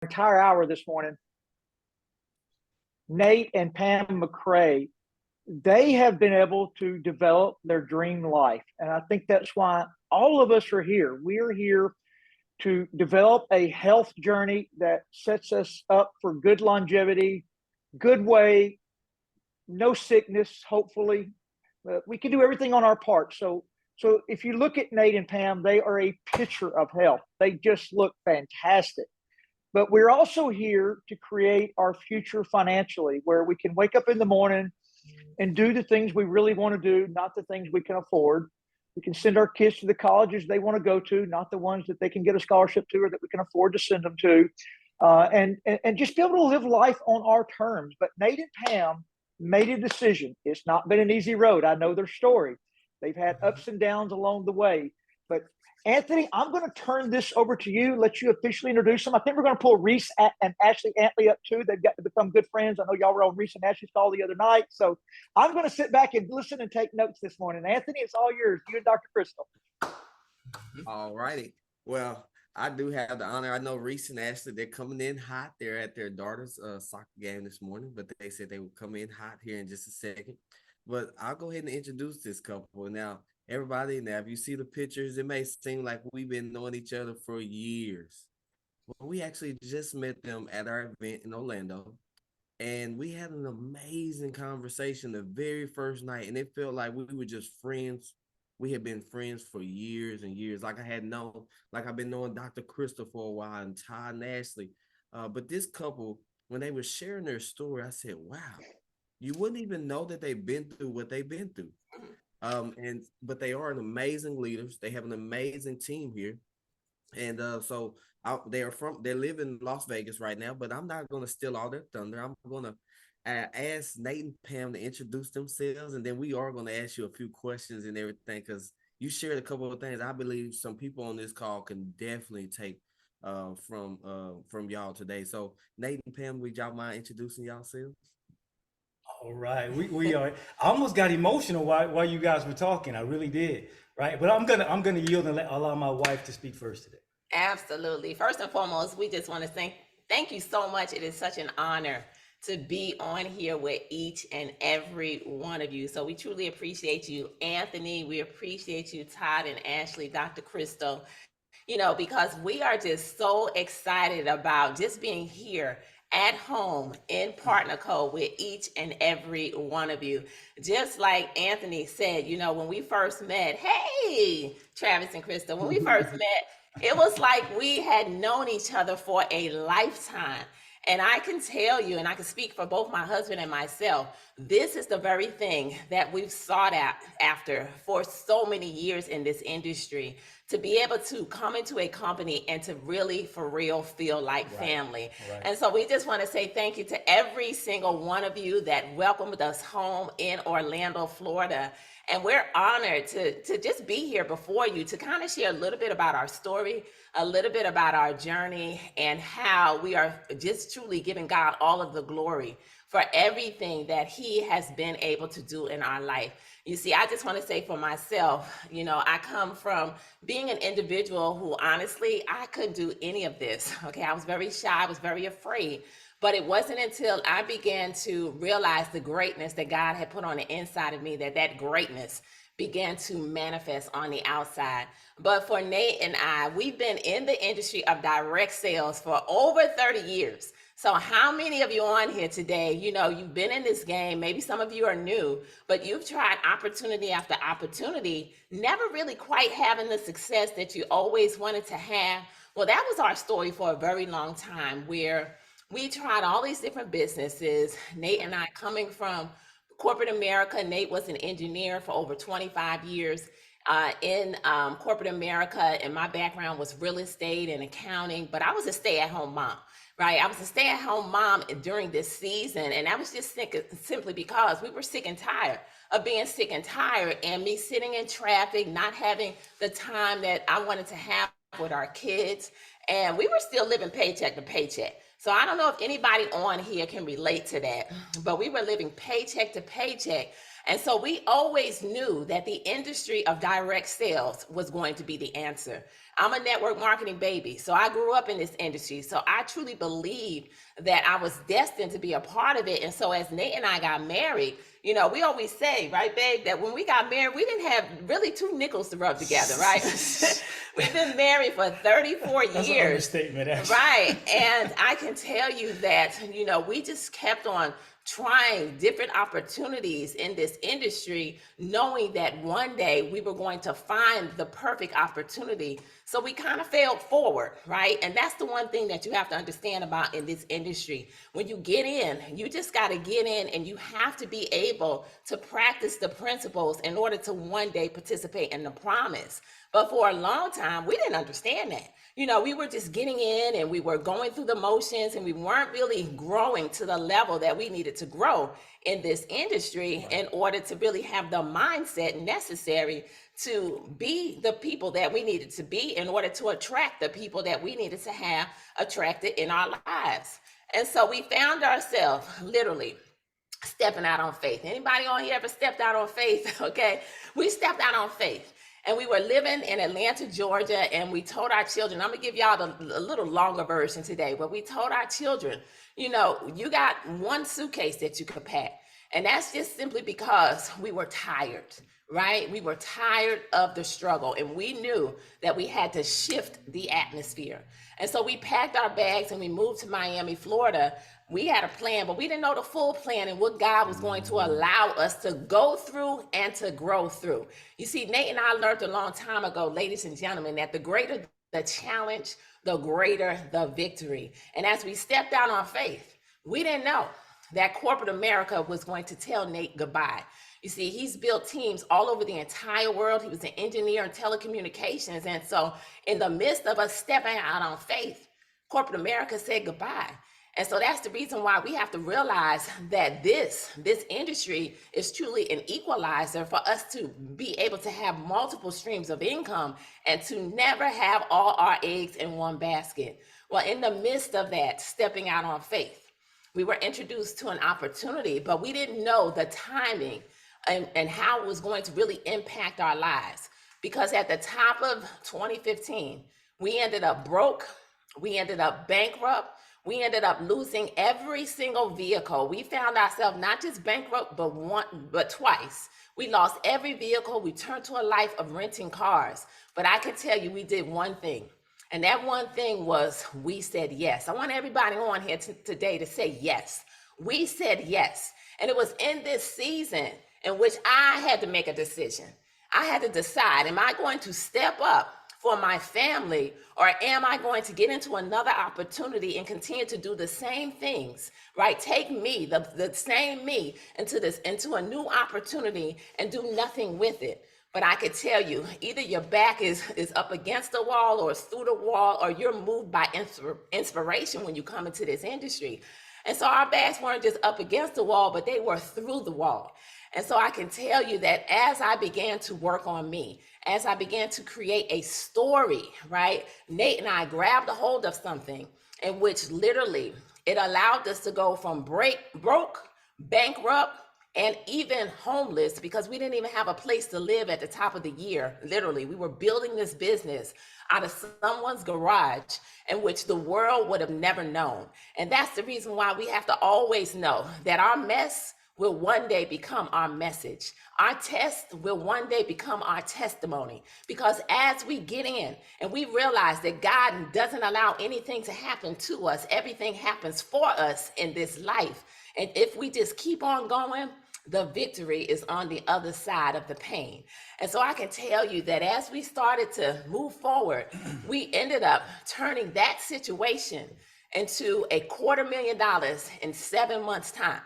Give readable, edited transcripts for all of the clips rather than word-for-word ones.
entire hour this morning, Nate and Pam McCray, they have been able to develop their dream life. And I think that's why all of us are here. We're here to develop a health journey that sets us up for good longevity, good way, no sickness, hopefully. We can do everything on our part. So if you look at Nate and Pam, they are a picture of health. They just look fantastic. But we're also here to create our future financially, where we can wake up in the morning and do the things we really want to do, not the things we can afford. We can send our kids to the colleges they want to go to, not the ones that they can get a scholarship to or that we can afford to send them to, and just be able to live life on our terms. But Nate and Pam made a decision. It's not been an easy road. I know their story. They've had ups and downs along the way. But Anthony, I'm going to turn this over to you, let you officially introduce them. I think we're going to pull Reese and Ashley Antley up too. They've got to become good friends. I know y'all were on Reese and Ashley's call the other night. So I'm going to sit back and listen and take notes this morning. Anthony, it's all yours. You and Dr. Kristal. All righty. Well, I do have the honor. I know Reese and Ashley, they're coming in hot. They're at their daughter's soccer game this morning, but they said they would come in hot here in just a second. But I'll go ahead and introduce this couple. Now, everybody, now, if you see the pictures, it may seem like we've been knowing each other for years. Well, we actually just met them at our event in Orlando, and we had an amazing conversation the very first night, and it felt like we were just friends. We had been friends for years and years. Like I've been knowing Dr. Kristal for a while and Todd and Ashley. But this couple, when they were sharing their story, I said, wow, you wouldn't even know that they've been through what they've been through. But they are an amazing leaders. They have an amazing team here. And they live in Las Vegas right now, but I'm not going to steal all their thunder. I'm going to ask Nate and Pam to introduce themselves, and then we are going to ask you a few questions and everything, because you shared a couple of things I believe some people on this call can definitely take from y'all today. So Nate and Pam, would y'all mind introducing yourselves? All right, we are. I almost got emotional while you guys were talking. I really did. Right, but I'm gonna yield and allow my wife to speak first today. Absolutely. First and foremost, we just want to thank you so much. It is such an honor to be on here with each and every one of you. So we truly appreciate you, Anthony. We appreciate you, Todd and Ashley, Dr. Kristal, because we are just so excited about just being here at home in partner code with each and every one of you. Just like Anthony said, when we first met, hey, Travis and Kristal, when we first met, it was like we had known each other for a lifetime. And I can tell you, and I can speak for both my husband and myself, this is the very thing that we've sought out after for so many years in this industry, to be able to come into a company and to really, for real, feel like family. Right. And so we just want to say thank you to every single one of you that welcomed us home in Orlando, Florida. And we're honored to just be here before you to kind of share a little bit about our story, a little bit about our journey, and how we are just truly giving God all of the glory for everything that he has been able to do in our life. You see, I just want to say for myself, I come from being an individual who honestly, I couldn't do any of this. Okay, I was very shy, I was very afraid. But it wasn't until I began to realize the greatness that God had put on the inside of me that greatness began to manifest on the outside. But for Nate and I, we've been in the industry of direct sales for over 30 years. So how many of you on here today, you've been in this game, maybe some of you are new, but you've tried opportunity after opportunity, never really quite having the success that you always wanted to have. Well, that was our story for a very long time, where we tried all these different businesses. Nate and I, coming from corporate America, Nate was an engineer for over 25 years in corporate America, and my background was real estate and accounting, but I was a stay-at-home mom. Right, I was a stay-at-home mom during this season, and I was just simply because we were sick and tired of being sick and tired, and me sitting in traffic, not having the time that I wanted to have with our kids, and we were still living paycheck to paycheck. So I don't know if anybody on here can relate to that, but we were living paycheck to paycheck. And so we always knew that the industry of direct sales was going to be the answer. I'm a network marketing baby. So I grew up in this industry. So I truly believe that I was destined to be a part of it. And so as Nate and I got married, you know, we always say, right, babe, that when we got married, we didn't have really two nickels to rub together, right? We've been married for 34 That's years. an understatement, actually. Right. And I can tell you that, you know, we just kept on trying different opportunities in this industry, knowing that one day we were going to find the perfect opportunity. So we kind of failed forward, right? And that's the one thing that you have to understand about in this industry. When you get in, you just got to get in, and you have to be able to practice the principles in order to one day participate in the promise. But for a long time, we didn't understand that. You know, we were just getting in and we were going through the motions, and we weren't really growing to the level that we needed to grow in this industry in order to really have the mindset necessary to be the people that we needed to be in order to attract the people that we needed to have attracted in our lives. And so we found ourselves literally stepping out on faith. Anybody on here ever stepped out on faith? Okay, we stepped out on faith. And we were living in Atlanta, Georgia, and we told our children, I'm gonna give y'all a little longer version today, but we told our children, you know, you got one suitcase that you can pack. And that's just simply because we were tired, right? We were tired of the struggle, and we knew that we had to shift the atmosphere. And so we packed our bags and we moved to Miami, Florida. We had a plan, but we didn't know the full plan and what God was going to allow us to go through and to grow through. You see, Nate and I learned a long time ago, ladies and gentlemen, that the greater the challenge, the greater the victory. And as we stepped out on faith, we didn't know that corporate America was going to tell Nate goodbye. You see, he's built teams all over the entire world. He was an engineer in telecommunications. And so in the midst of us stepping out on faith, corporate America said goodbye. And so that's the reason why we have to realize that this industry is truly an equalizer for us to be able to have multiple streams of income and to never have all our eggs in one basket. Well, in the midst of that, stepping out on faith, we were introduced to an opportunity, but we didn't know the timing and how it was going to really impact our lives. Because at the top of 2015, we ended up broke, we ended up bankrupt, we ended up losing every single vehicle. We found ourselves not just bankrupt, but twice. We lost every vehicle. We turned to a life of renting cars. But I can tell you, we did one thing. And that one thing was we said yes. I want everybody on here today to say yes. We said yes. And it was in this season in which I had to make a decision. I had to decide, am I going to step up for my family, or am I going to get into another opportunity and continue to do the same things, right? Take me, the same me, into a new opportunity and do nothing with it. But I could tell you, either your back is up against the wall or it's through the wall, or you're moved by inspiration when you come into this industry. And so our backs weren't just up against the wall, but they were through the wall. And so I can tell you that as I began to work on me, as I began to create a story, right, Nate and I grabbed a hold of something in which literally it allowed us to go from broke, bankrupt, and even homeless, because we didn't even have a place to live at the top of the year. Literally, we were building this business out of someone's garage in which the world would have never known. And that's the reason why we have to always know that our mess will one day become our message. Our test will one day become our testimony. Because as we get in and we realize that God doesn't allow anything to happen to us, everything happens for us in this life. And if we just keep on going, the victory is on the other side of the pain. And so I can tell you that as we started to move forward, we ended up turning that situation into $250,000 in 7 months' time.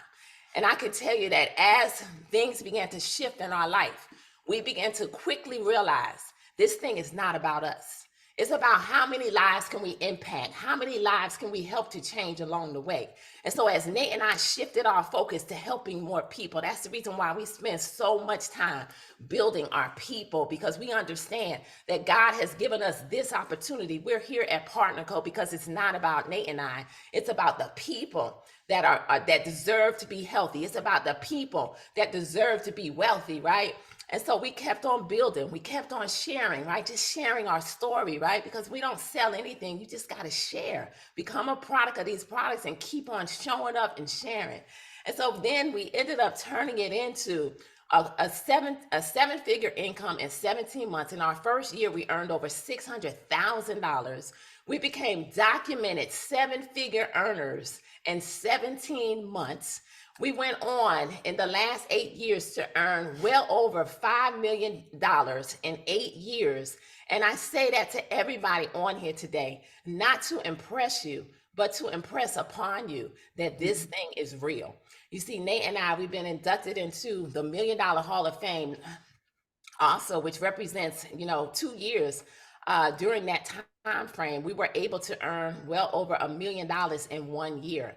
And I can tell you that as things began to shift in our life, we began to quickly realize this thing is not about us. It's about how many lives can we impact? How many lives can we help to change along the way? And so as Nate and I shifted our focus to helping more people, that's the reason why we spend so much time building our people, because we understand that God has given us this opportunity. We're here at Partner Co because it's not about Nate and I. It's about the people that deserve to be healthy. It's about the people that deserve to be wealthy, right? And so we kept on building, we kept on sharing, right? Just sharing our story, right? Because we don't sell anything. You just got to share, become a product of these products and keep on showing up and sharing. And so then we ended up turning it into a seven-figure income in 17 months. In our first year, we earned over $600,000. We became documented seven-figure earners in 17 months. We went on in the last 8 years to earn well over $5 million in 8 years. And I say that to everybody on here today, not to impress you, but to impress upon you that this thing is real. You see, Nate and I, we've been inducted into the $1 Million Hall of Fame also, which represents, 2 years. During that time frame, we were able to earn well over $1 million in 1 year.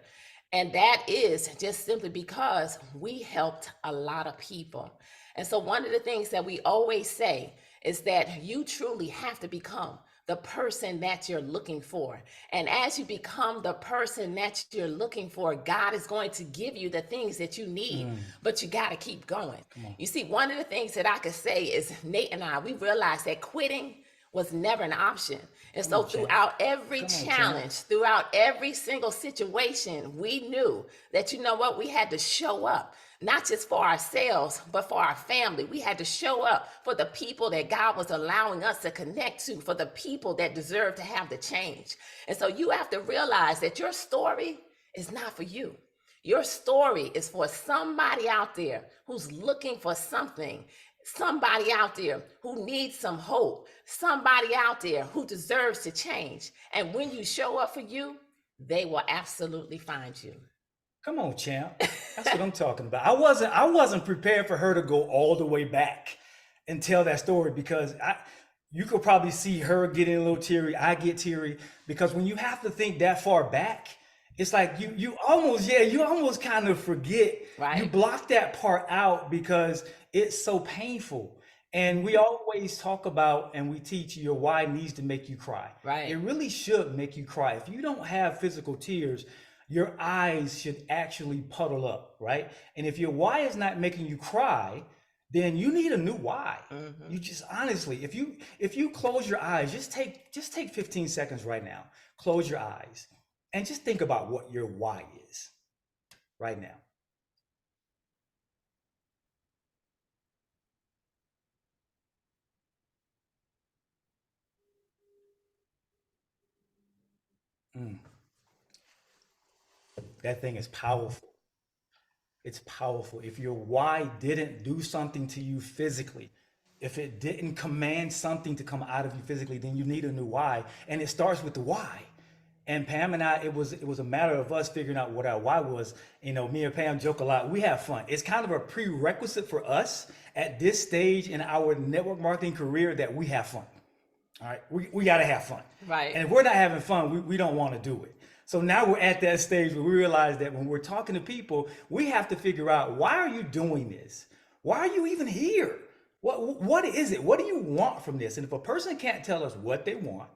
And that is just simply because we helped a lot of people. And so one of the things that we always say is that you truly have to become the person that you're looking for. And as you become the person that you're looking for, God is going to give you the things that you need, but you got to keep going. You see, one of the things that I could say is Nate and I, we realized that quitting was never an option. And so throughout every challenge, throughout every single situation, we knew that, we had to show up, not just for ourselves, but for our family. We had to show up for the people that God was allowing us to connect to, for the people that deserve to have the change. And so you have to realize that your story is not for you. Your story is for somebody out there who's looking for something. Somebody out there who needs some hope, somebody out there who deserves to change. And when you show up for you, they will absolutely find you. Come on, champ. That's what I'm talking about. I wasn't prepared for her to go all the way back and tell that story, because you could probably see her getting a little teary. I get teary because when you have to think that far back, it's like you almost kind of forget. Right. You block that part out because it's so painful. And we always talk about and we teach your why needs to make you cry. Right. It really should make you cry. If you don't have physical tears, your eyes should actually puddle up, right? And if your why is not making you cry, then you need a new why. Mm-hmm. You just honestly, if you close your eyes, just take 15 seconds right now. Close your eyes and just think about what your why is right now. That thing is powerful. It's powerful. If your why didn't do something to you physically, if it didn't command something to come out of you physically, then you need a new why. And it starts with the why. And Pam and I, it was a matter of us figuring out what our why was. Me and Pam joke a lot. We have fun. It's kind of a prerequisite for us at this stage in our network marketing career that we have fun. All right, we got to have fun. Right. And if we're not having fun, we don't want to do it. So now we're at that stage where we realize that when we're talking to people, we have to figure out, why are you doing this? Why are you even here? What is it? What do you want from this? And if a person can't tell us what they want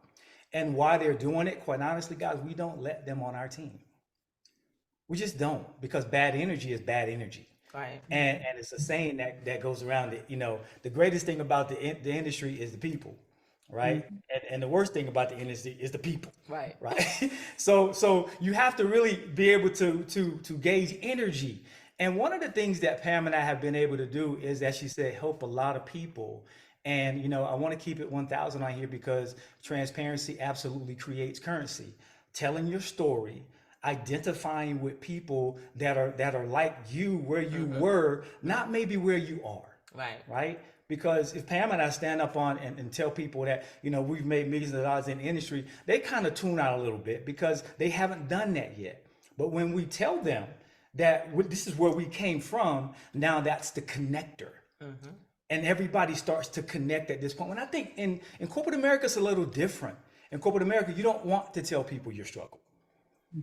and why they're doing it, quite honestly, guys, we don't let them on our team. We just don't, because bad energy is bad energy. Right. And it's a saying that goes around that, the greatest thing about the industry is the people. Right. And the worst thing about the industry is the people. Right. Right. So you have to really be able to gauge energy. And one of the things that Pam and I have been able to do is, as she said, help a lot of people. And, I want to keep it 1,000 on here because transparency absolutely creates currency. Telling your story, identifying with people that are like you, where you were, not maybe where you are. Right. Right. Because if Pam and I stand up on and tell people that, we've made millions of dollars in the industry, they kind of tune out a little bit because they haven't done that yet. But when we tell them that this is where we came from, now that's the connector. Mm-hmm. And everybody starts to connect at this point. When I think in corporate America, it's a little different. In corporate America, you don't want to tell people your struggle.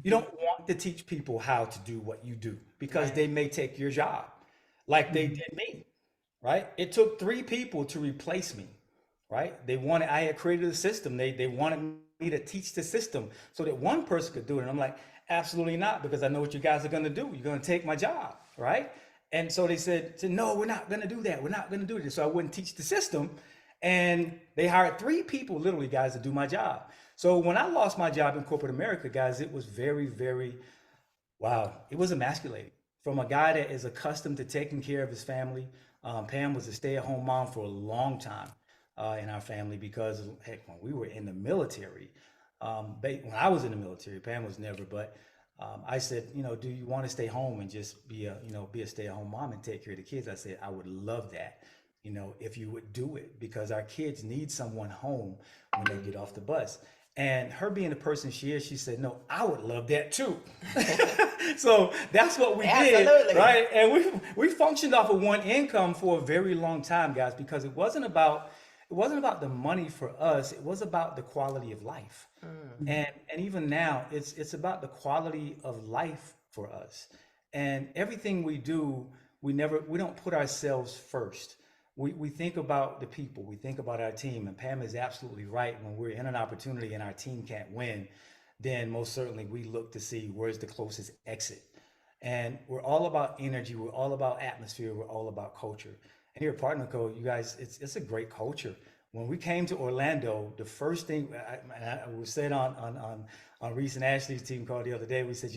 You don't want to teach people how to do what you do because they may take your job like they did me. Right? It took 3 people to replace me, right? I had created a system. They wanted me to teach the system so that one person could do it. And I'm like, absolutely not, because I know what you guys are going to do. You're going to take my job, right? And so they said, no, we're not going to do that. We're not going to do this. So I wouldn't teach the system. And they hired 3 people, literally, guys, to do my job. So when I lost my job in corporate America, guys, it was very, very, wow, it was emasculating. From a guy that is accustomed to taking care of his family. Pam was a stay-at-home mom for a long time in our family because, heck, when we were in the military, when I was in the military, Pam was never, but I said, do you want to stay home and just be a stay-at-home mom and take care of the kids? I said, I would love that, if you would do it, because our kids need someone home when they get off the bus. And her being the person she is, she said, no, I would love that too. So that's what we did, right? And we functioned off of one income for a very long time, guys, because it wasn't about the money for us. It was about the quality of life. And even now, it's about the quality of life for us. And everything we do, we don't put ourselves first. We think about the people, we think about our team, and Pam is absolutely right. When we're in an opportunity and our team can't win, then most certainly we look to see where's the closest exit. And we're all about energy, we're all about atmosphere, we're all about culture. And here at Partner Code, you guys, it's a great culture. When we came to Orlando, the first thing I was said on Reese and Ashley's team call the other day, we said,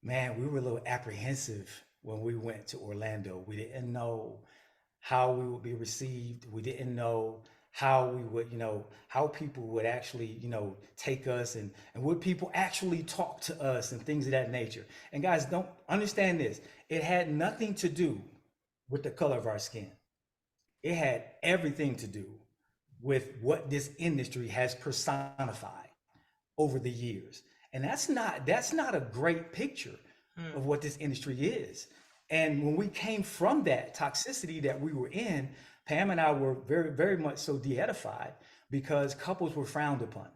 man, we were a little apprehensive when we went to Orlando. We didn't know how we would be received. We didn't know how we would, how people would actually, take us and would people actually talk to us and things of that nature. And guys, don't understand this. It had nothing to do with the color of our skin. It had everything to do with what this industry has personified over the years. And that's not a great picture of what this industry is. And when we came from that toxicity that we were in, Pam and I were very, very much so de-edified because couples were frowned upon.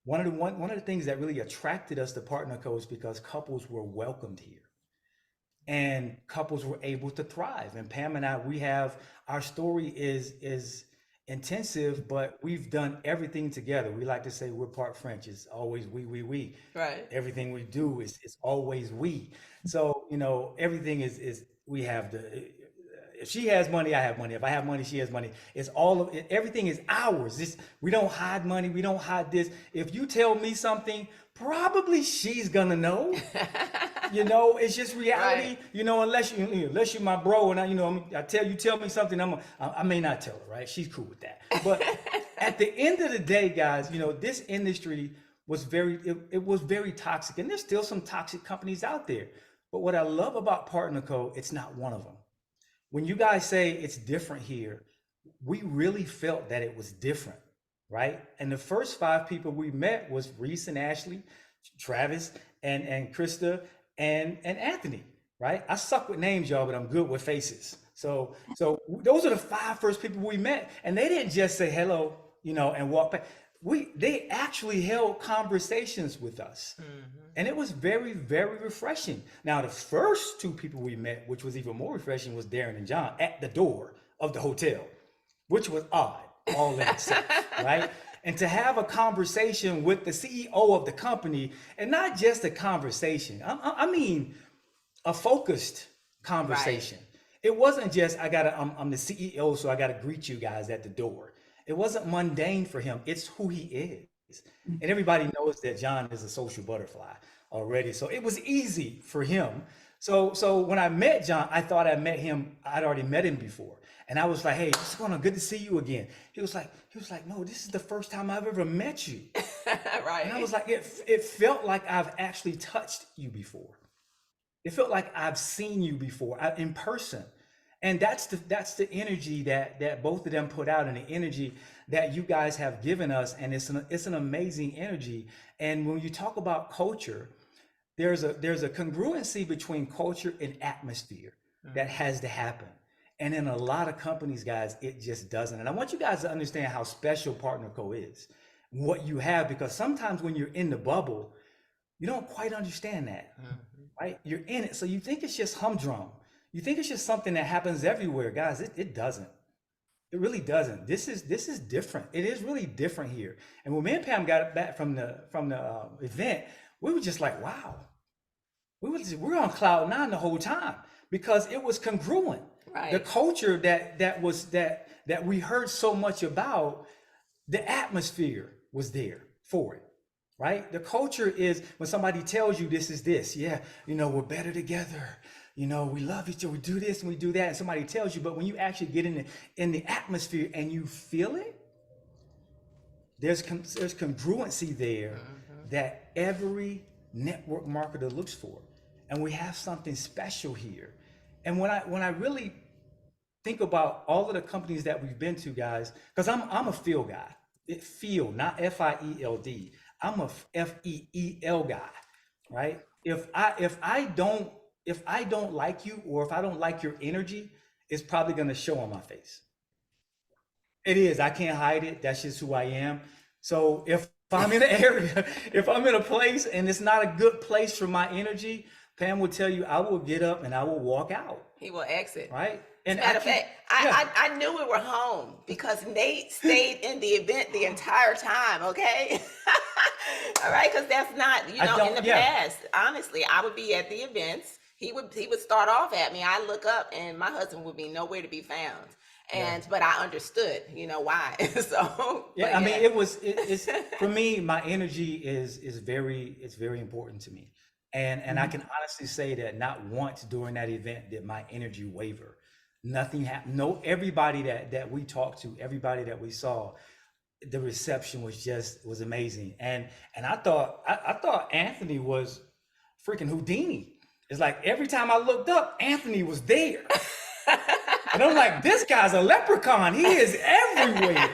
One of the things that really attracted us to Partner Code is because couples were welcomed here and couples were able to thrive. And Pam and I, our story is intensive, but we've done everything together. We like to say we're part French. It's always we. Right. Everything we do is always we. So, everything is we have if she has money, I have money. If I have money, she has money. It's everything is ours. We don't hide money. We don't hide this. If you tell me something, probably she's gonna know. It's just reality. Right. Unless you're my bro, and I tell me something, I may not tell her. Right? She's cool with that. But at the end of the day, guys, this industry was very toxic, and there's still some toxic companies out there. But what I love about Partner Code, it's not one of them. When you guys say it's different here, we really felt that it was different, right? And the first 5 people we met was Reese and Ashley, Travis, and Krista, and Anthony, right? I suck with names, y'all, but I'm good with faces. So those are the 5 first people we met, and they didn't just say hello, and walk back. They actually held conversations with us. And it was very, very refreshing. Now, the first 2 people we met, which was even more refreshing, was Darren and John at the door of the hotel, which was odd all in itself, right? And to have a conversation with the CEO of the company, and not just a conversation, I mean a focused conversation. Right. It wasn't just, I'm the CEO, so I got to greet you guys at the door. It wasn't mundane for him. It's who he is. And everybody knows that John is a social butterfly already. So it was easy for him. So when I met John, I thought I'd already met him before. And I was like, hey, it's good to see you again. He was like, no, this is the first time I've ever met you. Right. And I was like, it felt like I've actually touched you before. It felt like I've seen you before in person. And that's the energy that both of them put out, and the energy that you guys have given us. And it's an amazing energy. And when you talk about culture, there's a congruency between culture and atmosphere that has to happen. And in a lot of companies, guys, it just doesn't. And I want you guys to understand how special Partner Co is, what you have, because sometimes when you're in the bubble, you don't quite understand that, right? You're in it, so you think it's just humdrum. You think it's just something that happens everywhere, guys. It doesn't. It really doesn't. This is different. It is really different here. And when me and Pam got back from the event, we were just like, wow, we were on cloud nine the whole time because it was congruent. Right. The culture that we heard so much about, the atmosphere was there for it, right? The culture is when somebody tells you this is this, yeah, we're better together. We love each other. We do this and we do that. And somebody tells you, but when you actually get in the atmosphere and you feel it, there's congruency there that every network marketer looks for. And we have something special here. And when I really think about all of the companies that we've been to, guys, because I'm a feel guy. Feel, not FIELD. I'm a FEEL guy, right? If I don't like you, or if I don't like your energy, it's probably gonna show on my face. It is. I can't hide it. That's just who I am. So if I'm in an area, if I'm in a place and it's not a good place for my energy, Pam will tell you, I will get up and I will walk out. He will exit. Right. And matter of fact, I knew we were home because Nate stayed in the event the entire time. Okay. All right. Because that's not, in the past, honestly, I would be at the events. He would start off at me. I look up and my husband would be nowhere to be found. But I understood, why. So I mean, it's for me, my energy is very important to me. And I can honestly say that not once during that event did my energy waver. Nothing happened. No, everybody that we talked to, everybody that we saw, the reception was amazing. And I thought Anthony was freaking Houdini. It's like every time I looked up, Anthony was there. And I'm like, this guy's a leprechaun. He is everywhere,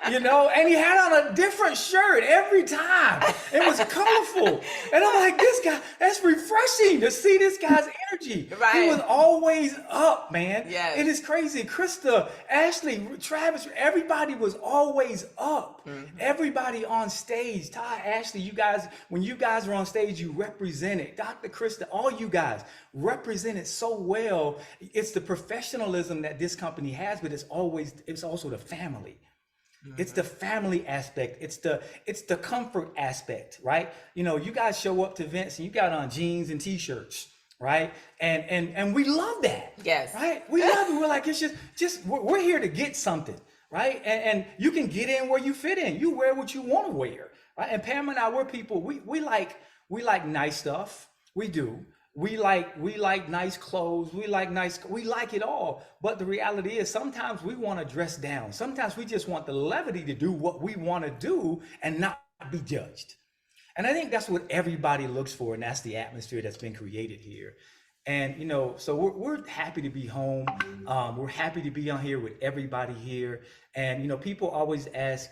and he had on a different shirt every time. It was colorful. And I'm like, this guy, that's refreshing to see this guy's energy. Right. He was always up, man. Yes. It is crazy. Kristal, Ashley, Travis, everybody was always up. Everybody on stage, Todd, Ashley, you guys, when you guys were on stage, you represented. Dr. Kristal, all you guys represented so well. It's the professionalism that this company has, but it's also the family. It's the family aspect. It's the comfort aspect, right? You guys show up to events and you got on jeans and t-shirts, right? And we love that. Yes. Right? We love it. We're like, it's just we're here to get something, right? And you can get in where you fit in. You wear what you want to wear, right? And Pam and I, we're people, we like nice stuff. We do. We like nice clothes. We like it all. But the reality is sometimes we want to dress down. Sometimes we just want the levity to do what we want to do and not be judged. And I think that's what everybody looks for. And that's the atmosphere that's been created here. And, so we're happy to be home. We're happy to be on here with everybody here. And, people always ask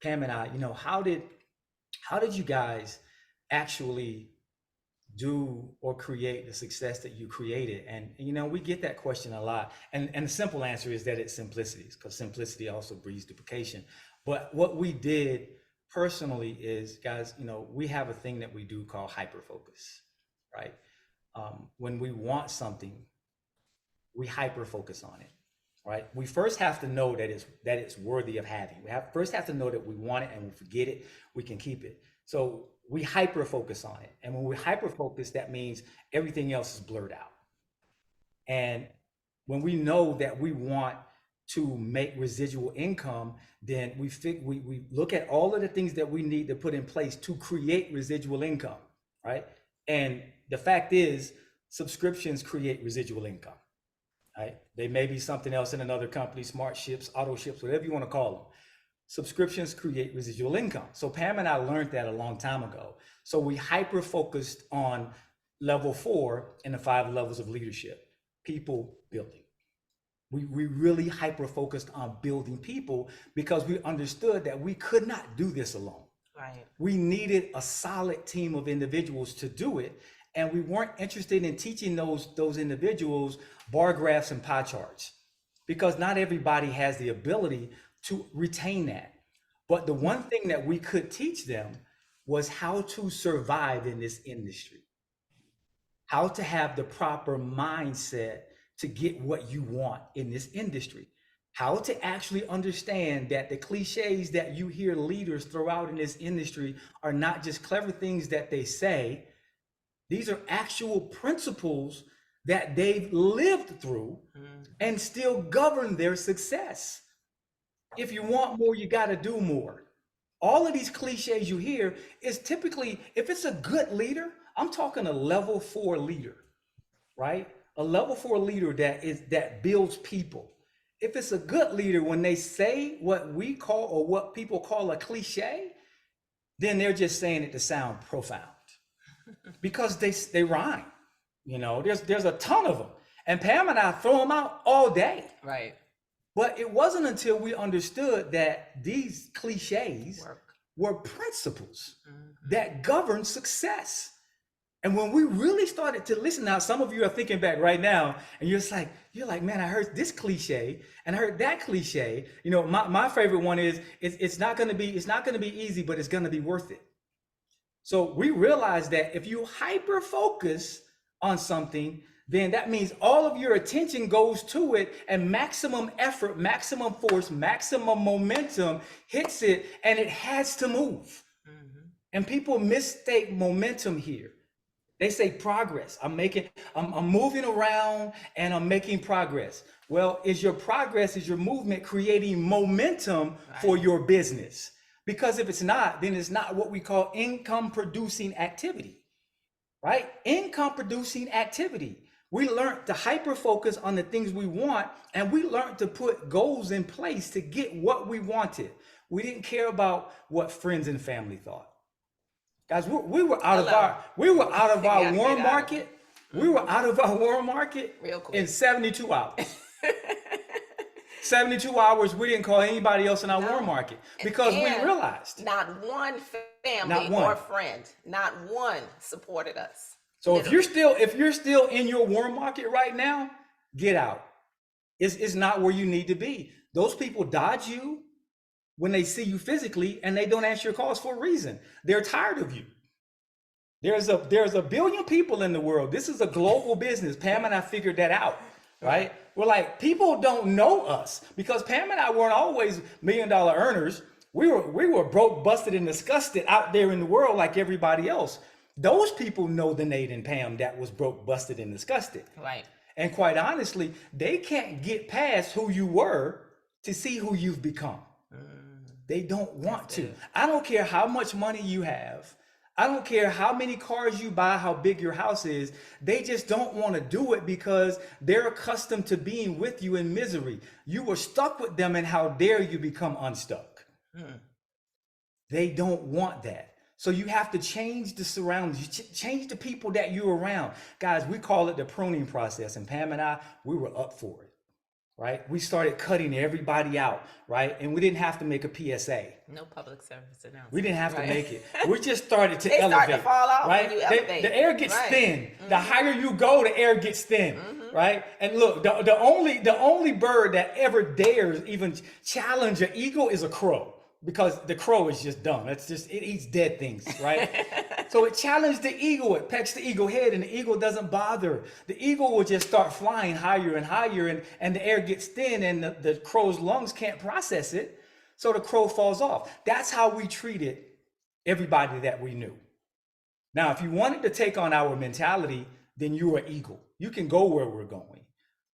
Pam and I, how did you guys actually do or create the success that you created? And we get that question a lot, and the simple answer is that it's simplicity, because simplicity also breeds duplication. But what we did personally is, guys, we have a thing that we do called hyper focus, right? When we want something, we hyper focus on it, right? We first have to know that it's worthy of having. First have to know that we want it, and we forget it, we can keep it. So we hyper focus on it. And when we hyper focus, that means everything else is blurred out. And when we know that we want to make residual income, then we look at all of the things that we need to put in place to create residual income, right? And the fact is, subscriptions create residual income, right? They may be something else in another company, smart ships, auto ships, whatever you want to call them. Subscriptions create residual income. So Pam and I learned that a long time ago. So we hyper focused on level 4 in the 5 levels of leadership, people building. We really hyper focused on building people because we understood that we could not do this alone. Right. We needed a solid team of individuals to do it. And we weren't interested in teaching those individuals bar graphs and pie charts, because not everybody has the ability to retain that. But the one thing that we could teach them was how to survive in this industry, how to have the proper mindset to get what you want in this industry, how to actually understand that the cliches that you hear leaders throw out in this industry are not just clever things that they say. These are actual principles that they've lived through and still govern their success. If you want more, you got to do more. All of these cliches you hear is typically, if it's a good leader, I'm talking a level 4 leader, right? A level 4 leader that builds people. If it's a good leader, when they say what we call or what people call a cliche, then they're just saying it to sound profound because they rhyme. You know, there's a ton of them, and Pam and I throw them out all day. Right. But it wasn't until we understood that these cliches were principles that govern success. And when we really started to listen, now some of you are thinking back right now, and you're like, man, I heard this cliche and I heard that cliche. You know, my favorite one is it's not gonna be easy, but it's gonna be worth it. So we realized that if you hyper focus on something, then that means all of your attention goes to it, and maximum effort, maximum force, maximum momentum hits it, and it has to move. And people mistake momentum here. They say progress. I'm moving around and I'm making progress. Well, is your progress, is your movement creating momentum for your business? Because if it's not, then it's not what we call income producing activity, right? Income producing activity. We learned to hyper focus on the things we want, and we learned to put goals in place to get what we wanted. We didn't care about what friends and family thought. Guys, we were out of our warm market. We were out of our warm market in 72 hours. 72 hours, we didn't call anybody else in our warm market because we realized not one family or friend, not one supported us. So if you're still in your warm market right now, get out. It's not where you need to be. Those people dodge you when they see you physically, and they don't answer your calls for a reason. They're tired of you. There's a billion people in the world. This is a global business. Pam and I figured that out, right? We're like, people don't know us because Pam and I weren't always $1 million earners. We were broke, busted, and disgusted out there in the world like everybody else. Those people know the Nate and Pam that was broke, busted, and disgusted. Right. And quite honestly, they can't get past who you were to see who you've become. They don't want to. I don't care how much money you have. I don't care how many cars you buy, how big your house is. They just don't want to do it because they're accustomed to being with you in misery. You were stuck with them, and how dare you become unstuck? They don't want that. So you have to change the surroundings, change the people that you're around. Guys, we call it the pruning process, and Pam and I, we were up for it. Right? We started cutting everybody out, right? And we didn't have to make a PSA. No public service announcement. We didn't have to make it. We just started to elevate. Start to fall off right? when you elevate. The air gets thin. The higher you go, the air gets thin, right? And look, the only bird that ever dares even challenge an eagle is a crow, because the crow is just dumb. It eats dead things, right? So it challenged the eagle. It pecks the eagle head, and the eagle doesn't bother. The eagle will just start flying higher and higher, and the air gets thin, and the crow's lungs can't process it. So the crow falls off. That's how we treated everybody that we knew. Now, if you wanted to take on our mentality, then you were an eagle. You can go where we're going.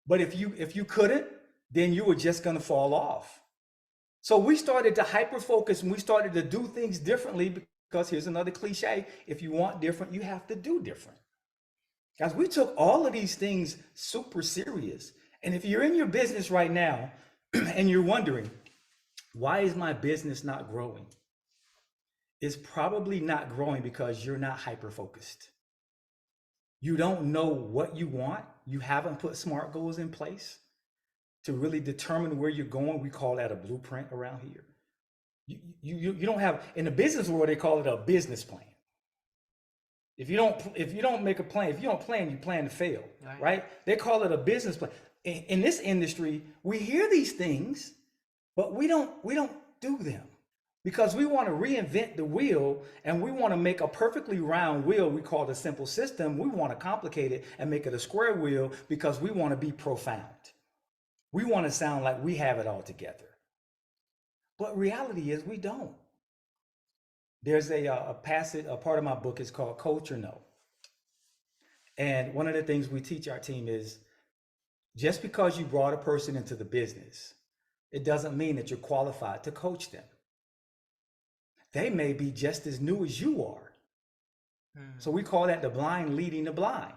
But if you couldn't, then you were just going to fall off. So we started to hyper focus, and we started to do things differently, because here's another cliche: if you want different, you have to do different. Guys, we took all of these things super serious. And if you're in your business right now and you're wondering, why is my business not growing? It's probably not growing because you're not hyper focused. You don't know what you want. You haven't put SMART goals in place to really determine where you're going. We call that a blueprint around here. You don't have, in the business world, they call it a business plan. If you don't make a plan, if you don't plan, you plan to fail, right? They call it a business plan. In this industry, we hear these things, but we don't do them because we want to reinvent the wheel, and we want to make a perfectly round wheel. We call it a simple system. We want to complicate it and make it a square wheel because we want to be profound. We want to sound like we have it all together. But reality is we don't. There's a passage, a part of my book is called Culture No. And one of the things we teach our team is just because you brought a person into the business, it doesn't mean that you're qualified to coach them. They may be just as new as you are. So we call that the blind leading the blind.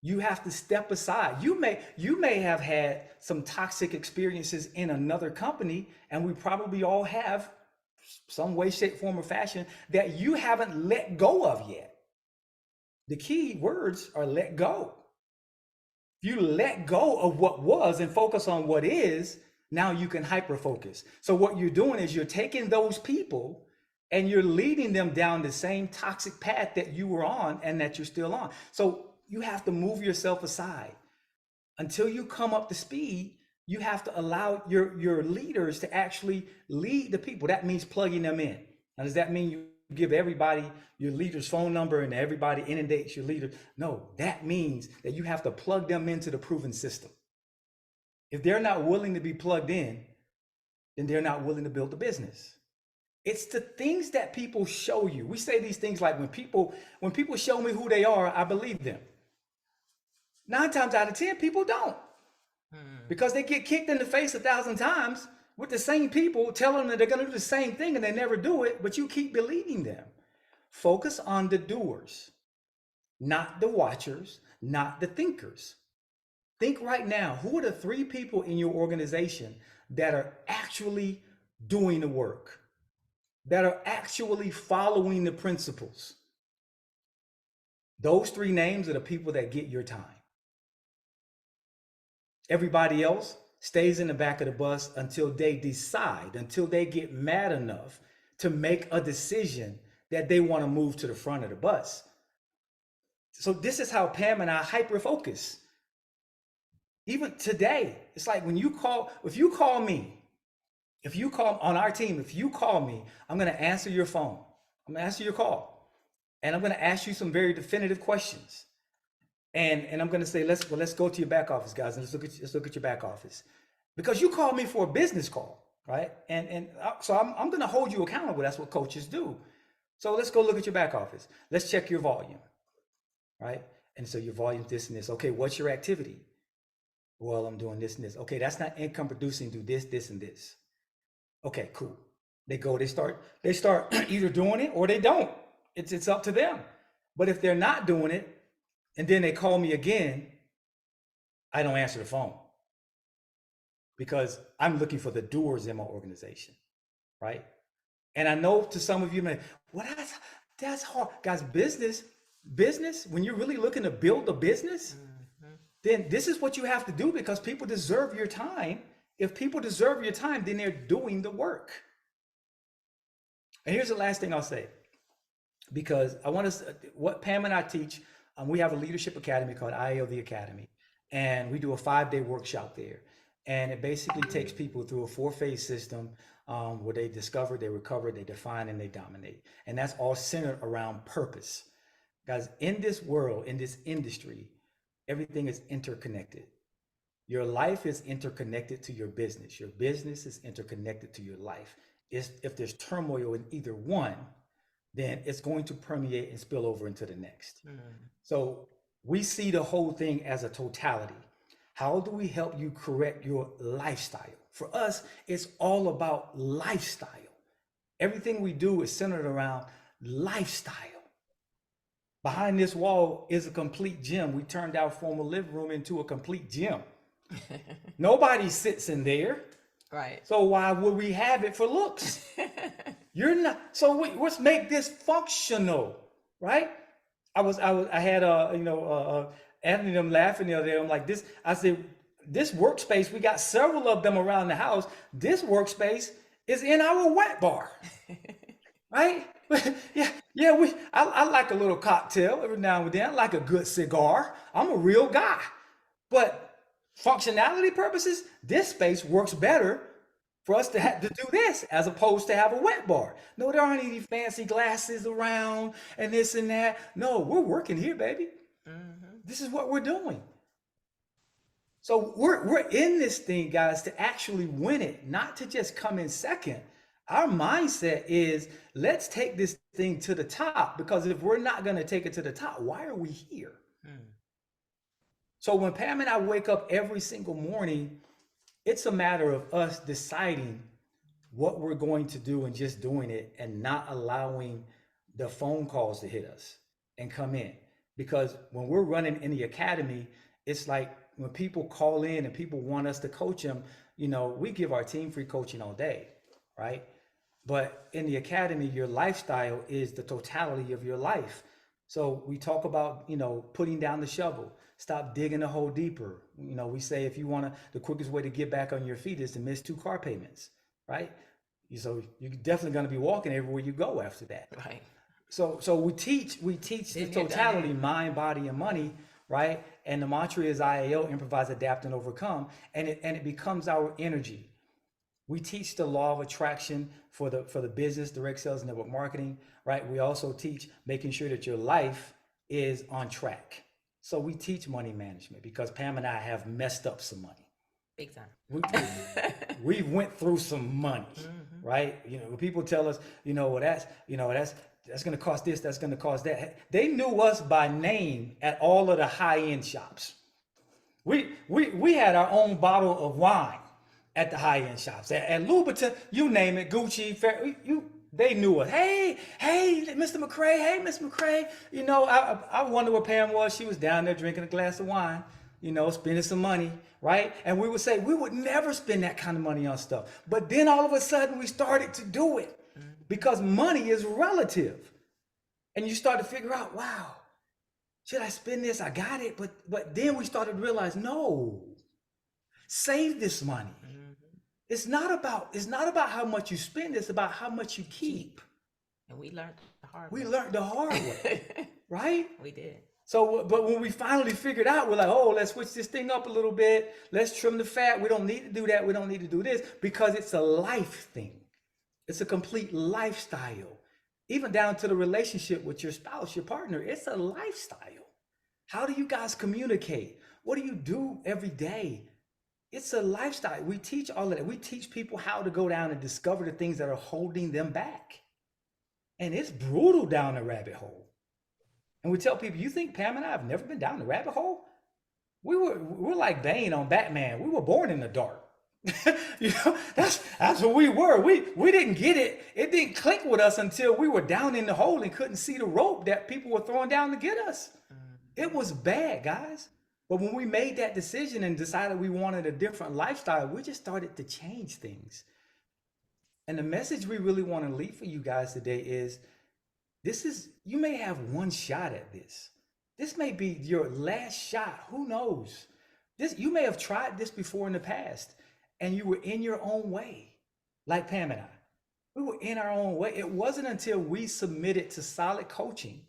You have to step aside. You may have had some toxic experiences in another company, and we probably all have some way, shape, form, or fashion that you haven't let go of yet. The key words are let go. If you let go of what was and focus on what is, now you can hyper focus. So what you're doing is you're taking those people and you're leading them down the same toxic path that you were on and that you're still on. So you have to move yourself aside. Until you come up to speed, you have to allow your leaders to actually lead the people. That means plugging them in. Now, does that mean you give everybody your leader's phone number and everybody inundates your leader? No, that means that you have to plug them into the proven system. If they're not willing to be plugged in, then they're not willing to build the business. It's the things that people show you. We say these things like when people show me who they are, I believe them. 9 times out of 10, people don't. Because they get kicked in the face 1,000 times with the same people telling them that they're going to do the same thing and they never do it, but you keep believing them. Focus on the doers, not the watchers, not the thinkers. Think right now, who are the 3 people in your organization that are actually doing the work, that are actually following the principles? Those 3 names are the people that get your time. Everybody else stays in the back of the bus until they decide, until they get mad enough to make a decision that they want to move to the front of the bus. So this is how Pam and I hyper focus. Even today, it's like if you call me on our team, if you call me, I'm going to answer your phone. I'm going to answer your call. And I'm going to ask you some very definitive questions. And I'm going to say, let's go to your back office, guys, and let's look at your back office, because you called me for a business call, right? So I'm going to hold you accountable. That's what coaches do. So let's go look at your back office. Let's check your volume, right? And so your volume, this and this. Okay, what's your activity? Well, I'm doing this and this. Okay, that's not income producing. Do this, this, and this. Okay, cool. They start either doing it or they don't. It's up to them. But if they're not doing it, and then they call me again, I don't answer the phone, because I'm looking for the doers in my organization, right? And I know to some of you, man, well, that's hard. Guys, business, when you're really looking to build a business, then this is what you have to do, because people deserve your time. If people deserve your time, then they're doing the work. And here's the last thing I'll say, because I want to, what Pam and I teach, we have a leadership academy called IAO the Academy, and we do a 5-day workshop there. And it basically takes people through a 4-phase system where they discover, they recover, they define, and they dominate. And that's all centered around purpose. Guys, in this world, in this industry, everything is interconnected. Your life is interconnected to your business. Your business is interconnected to your life. If there's turmoil in either one, then it's going to permeate and spill over into the next. So we see the whole thing as a totality. How do we help you correct your lifestyle? For us, it's all about lifestyle. Everything we do is centered around lifestyle. Behind this wall is a complete gym. We turned our former living room into a complete gym. Nobody sits in there. Right. So why would we have it for looks? You're not. So let's make this functional, right? I had Anthony and them laughing the other day. I'm like, this. I said, this workspace, we got several of them around the house. This workspace is in our wet bar, right? Yeah. I like a little cocktail every now and then. I like a good cigar. I'm a real guy, but functionality purposes, this space works better for us to have to do this as opposed to have a wet bar. No, there aren't any fancy glasses around and this and that. No, we're working here, baby. This is what we're doing. So we're in this thing, guys, to actually win it, not to just come in second. Our mindset is, let's take this thing to the top, because if we're not going to take it to the top, why are we here? So when Pam and I wake up every single morning, it's a matter of us deciding what we're going to do and just doing it and not allowing the phone calls to hit us and come in. Because when we're running in the academy, it's like when people call in and people want us to coach them, you know, we give our team free coaching all day, right? But in the academy, your lifestyle is the totality of your life. So we talk about, you know, putting down the shovel, stop digging a hole deeper. You know, we say if you want to, the quickest way to get back on your feet is to miss 2 car payments, right? So you're definitely going to be walking everywhere you go after that. Right. So we teach the totality, mind, body, and money, right? And the mantra is IAO, improvise, adapt, and overcome. And it becomes our energy. We teach the law of attraction for the business, direct sales, and network marketing, right? We also teach making sure that your life is on track. So we teach money management because Pam and I have messed up some money. Big time. We went through some money, right? You know, when people tell us, that's going to cost this, that's going to cost that. They knew us by name at all of the high-end shops. We had our own bottle of wine at the high-end shops, at Louboutin, you name it, Gucci, they knew us. Hey, Mr. McCray, hey, Miss McCray. You know, I wonder where Pam was. She was down there drinking a glass of wine, you know, spending some money, right? And we would say, we would never spend that kind of money on stuff. But then all of a sudden we started to do it because money is relative. And you start to figure out, wow, should I spend this? I got it. But then we started to realize, no, save this money. It's not about how much you spend, it's about how much you keep. And we learned the hard way. We learned the hard way, right? We did. So, but when we finally figured out, we're like, oh, let's switch this thing up a little bit. Let's trim the fat. We don't need to do that. We don't need to do this because it's a life thing. It's a complete lifestyle. Even down to the relationship with your spouse, your partner, it's a lifestyle. How do you guys communicate? What do you do every day? It's a lifestyle. We teach all of that. We teach people how to go down and discover the things that are holding them back. And it's brutal down the rabbit hole. And we tell people, you think Pam and I have never been down the rabbit hole? We're like Bane on Batman. We were born in the dark. You know, that's what we were. We didn't get it. It didn't click with us until we were down in the hole and couldn't see the rope that people were throwing down to get us. It was bad, guys. But when we made that decision and decided we wanted a different lifestyle, we just started to change things. And the message we really want to leave for you guys today is, you may have one shot at this. This may be your last shot. Who knows? You may have tried this before in the past and you were in your own way, like Pam and I. We were in our own way. It wasn't until we submitted to solid coaching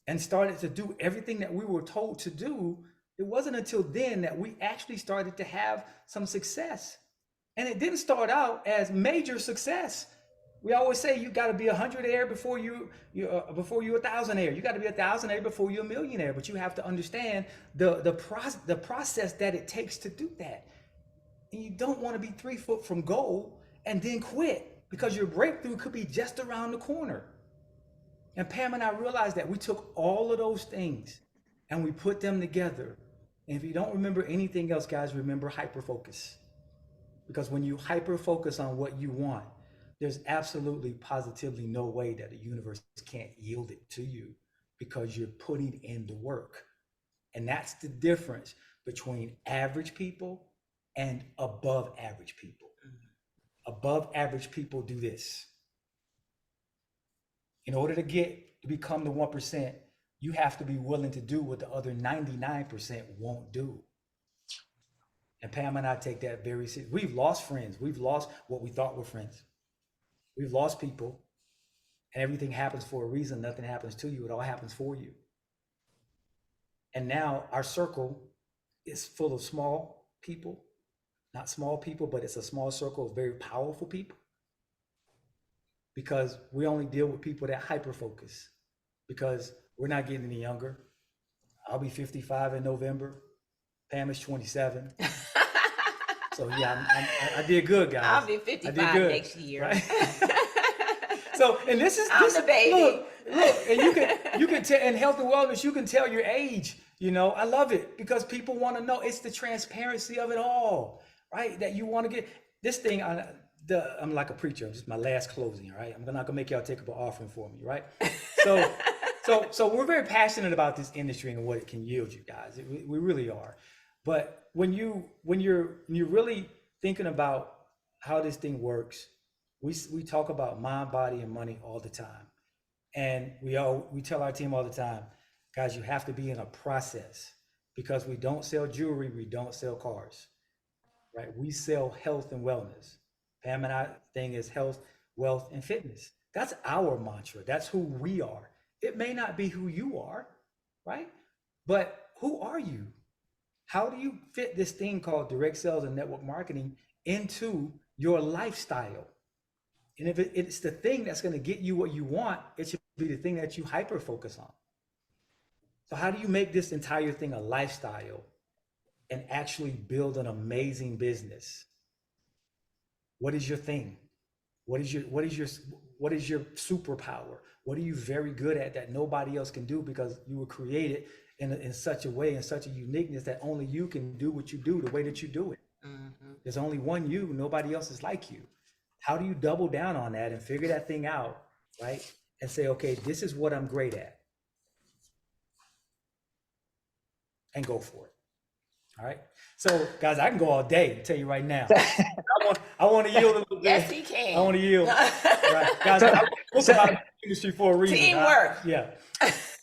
and started to do everything that we were told to do. It wasn't until then that we actually started to have some success. And it didn't start out as major success. We always say you got to be 100-air before you're 1,000-air. You got to be 1,000-air before you're a millionaire. But you have to understand the process that it takes to do that. And you don't want to be 3 foot from goal and then quit because your breakthrough could be just around the corner. And Pam and I realized that we took all of those things and we put them together. And if you don't remember anything else, guys, remember hyper-focus. Because when you hyper-focus on what you want, there's absolutely, positively no way that the universe can't yield it to you because you're putting in the work. And that's the difference between average people and above average people. Above average people do this. In order to become the 1%, you have to be willing to do what the other 99% won't do. And Pam and I take that very seriously. We've lost friends. We've lost what we thought were friends. We've lost people, and everything happens for a reason. Nothing happens to you. It all happens for you. And now our circle is full of small people, not small people, but it's a small circle of very powerful people because we only deal with people that hyper-focus because we're not getting any younger. I'll be 55 in November. Pam is 27. So yeah, I did good, guys. I'll be 55 next year. Right? So, and this is the baby. Look, and you can tell in health and wellness, you can tell your age. I love it because people want to know. It's the transparency of it all, right? That you want to get this thing. I'm like a preacher. This is my last closing, all right? I'm not gonna make y'all take up an offering for me, right? So we're very passionate about this industry and what it can yield you guys. We really are. But when you're really thinking about how this thing works, we talk about mind, body, and money all the time. And we tell our team all the time, guys, you have to be in a process because we don't sell jewelry, we don't sell cars, right? We sell health and wellness. Pam and I thing is health, wealth, and fitness. That's our mantra. That's who we are. It may not be who you are, right? But who are you? How do you fit this thing called direct sales and network marketing into your lifestyle? And if it's the thing that's going to get you what you want, it should be the thing that you hyper focus on. So how do you make this entire thing a lifestyle and actually build an amazing business? What is your thing? What is your superpower? What are you very good at that nobody else can do because you were created in such a way, in such a uniqueness that only you can do what you do the way that you do it. Mm-hmm. There's only one you, nobody else is like you. How do you double down on that and figure that thing out, right? And say, okay, this is what I'm great at. And go for it. All right. So guys, I can go all day, I'll tell you right now. I want to yield a little bit. Yes, he can. I want to yield. Right. Guys, I'm about the industry for a reason. Teamwork. Yeah.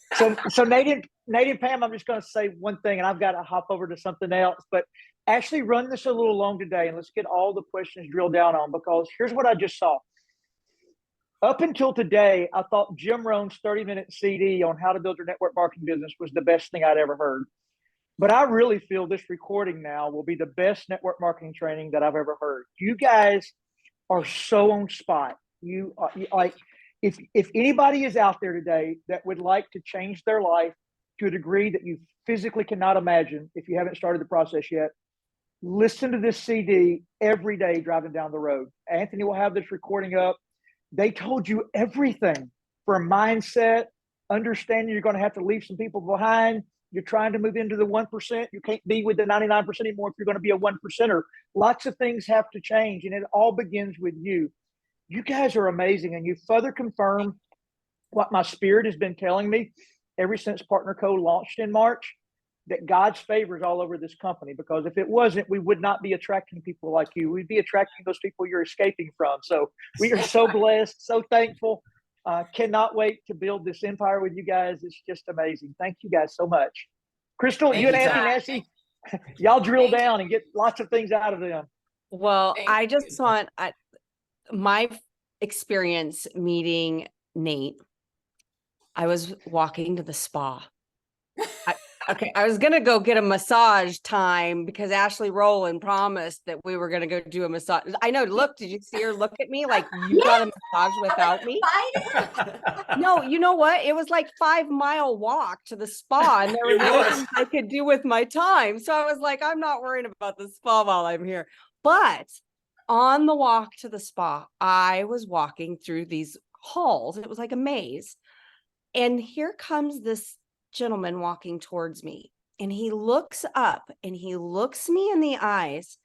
So Nate and Pam, I'm just going to say one thing, and I've got to hop over to something else, but actually run this a little long today, and let's get all the questions drilled down on, because here's what I just saw. Up until today, I thought Jim Rohn's 30-minute CD on how to build your network marketing business was the best thing I'd ever heard. But I really feel this recording now will be the best network marketing training that I've ever heard. You guys are so on spot. You like, if anybody is out there today that would like to change their life to a degree that you physically cannot imagine, if you haven't started the process yet, listen to this CD every day driving down the road. Anthony will have this recording up. They told you everything from mindset, understanding you're going to have to leave some people behind. You're trying to move into the 1%. You can't be with the 99% anymore if you're going to be a 1%er. Lots of things have to change, and it all begins with you. You guys are amazing, and you further confirm what my spirit has been telling me ever since Partner Co. launched in March, that God's favor is all over this company, because if it wasn't, we would not be attracting people like you. We'd be attracting those people you're escaping from. So we are so blessed, so thankful. Cannot wait to build this empire with you guys. It's just amazing. Thank you guys so much. Kristal, you and Anthony Nessie, y'all drill down and get lots of things out of them. Well, I just want my experience meeting Nate. I was walking to the spa. I was going to go get a massage time because Ashley Rowland promised that we were going to go do a massage. I know. Look, did you see her look at me like you got a massage without me? No, you know what? It was like 5-mile walk to the spa, and there was nothing I could do with my time. So I was like, I'm not worrying about the spa while I'm here. But on the walk to the spa, I was walking through these halls. It was like a maze. And here comes this gentleman walking towards me, and he looks up and he looks me in the eyes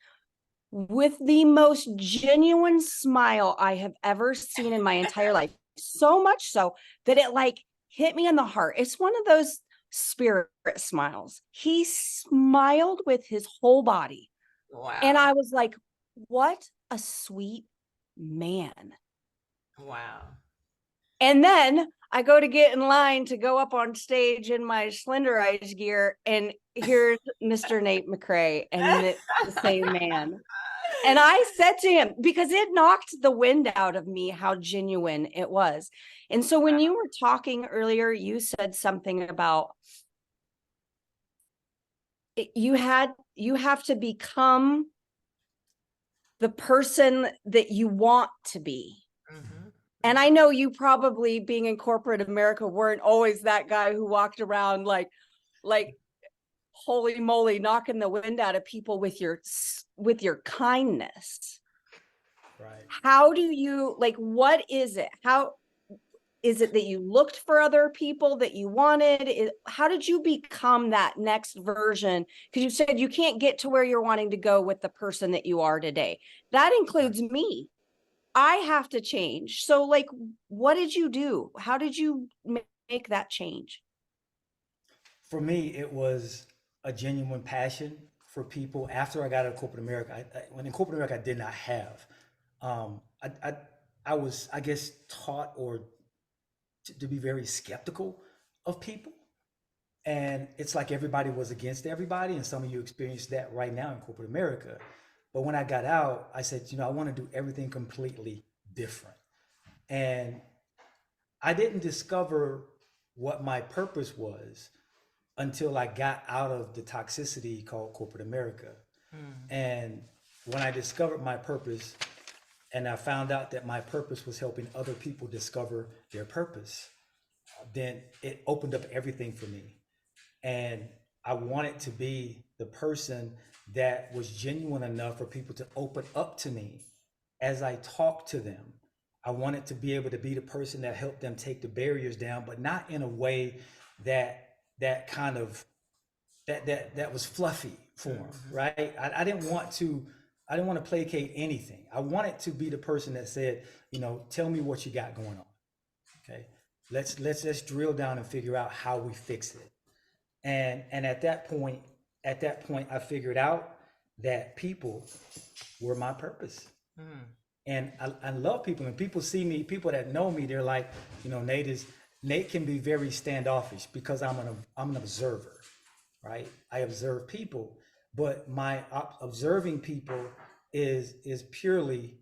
with the most genuine smile I have ever seen in my entire life. So much so that it like hit me in the heart. It's one of those spirit smiles. He smiled with his whole body. Wow. And I was like, what a sweet man. Wow. And then I go to get in line to go up on stage in my Slenderize gear, and here's Mr. Nate McCray, and it's the same man. And I said to him, because it knocked the wind out of me how genuine it was. And so when you were talking earlier, you said something about you have to become the person that you want to be. Mm-hmm. And I know you probably, being in corporate America, weren't always that guy who walked around like holy moly, knocking the wind out of people with your kindness. Right. How do you, like, what is it? How Is it that you looked for other people that you wanted? How did you become that next version? Because you said you can't get to where you're wanting to go with the person that you are today. That includes me. I have to change. So like, what did you do? How did you make that change? For me, it was a genuine passion for people. After I got out of corporate America, when in corporate America, I did not have. I was, I guess, taught or to be very skeptical of people. And it's like everybody was against everybody. And some of you experienced that right now in corporate America. But when I got out, I said, I want to do everything completely different. And I didn't discover what my purpose was until I got out of the toxicity called corporate America. And when I discovered my purpose, and I found out that my purpose was helping other people discover their purpose, then it opened up everything for me. And I wanted to be the person that was genuine enough for people to open up to me as I talked to them. I wanted to be able to be the person that helped them take the barriers down, but not in a way that was fluffy for them, right? I didn't want to placate anything. I wanted to be the person that said, tell me what you got going on. Okay, let's drill down and figure out how we fix it. And at that point, I figured out that people were my purpose. And I love people. When people see me, people that know me, they're like, Nate can be very standoffish because I'm an observer, right? I observe people, but my observing people is purely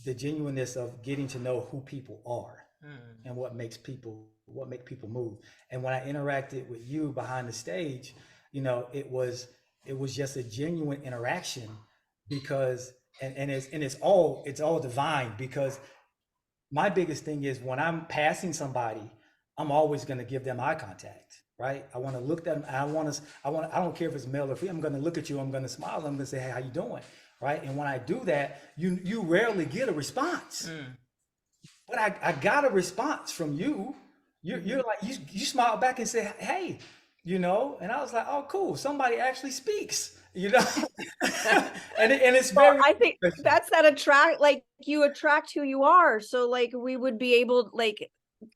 the genuineness of getting to know who people are and what make people move. And when I interacted with you behind the stage, it was just a genuine interaction because it's all divine, because my biggest thing is when I'm passing somebody, I'm always going to give them eye contact, right? I want to look at them. I don't care if it's male or female. I'm going to look at you. I'm going to smile. I'm going to say, hey, how you doing? Right. And when I do that, you rarely get a response, but I got a response from you. You're like, you smile back and say, hey, and I was like, oh, cool. Somebody actually speaks, and it's very, I think that's that you attract who you are. So like we would be able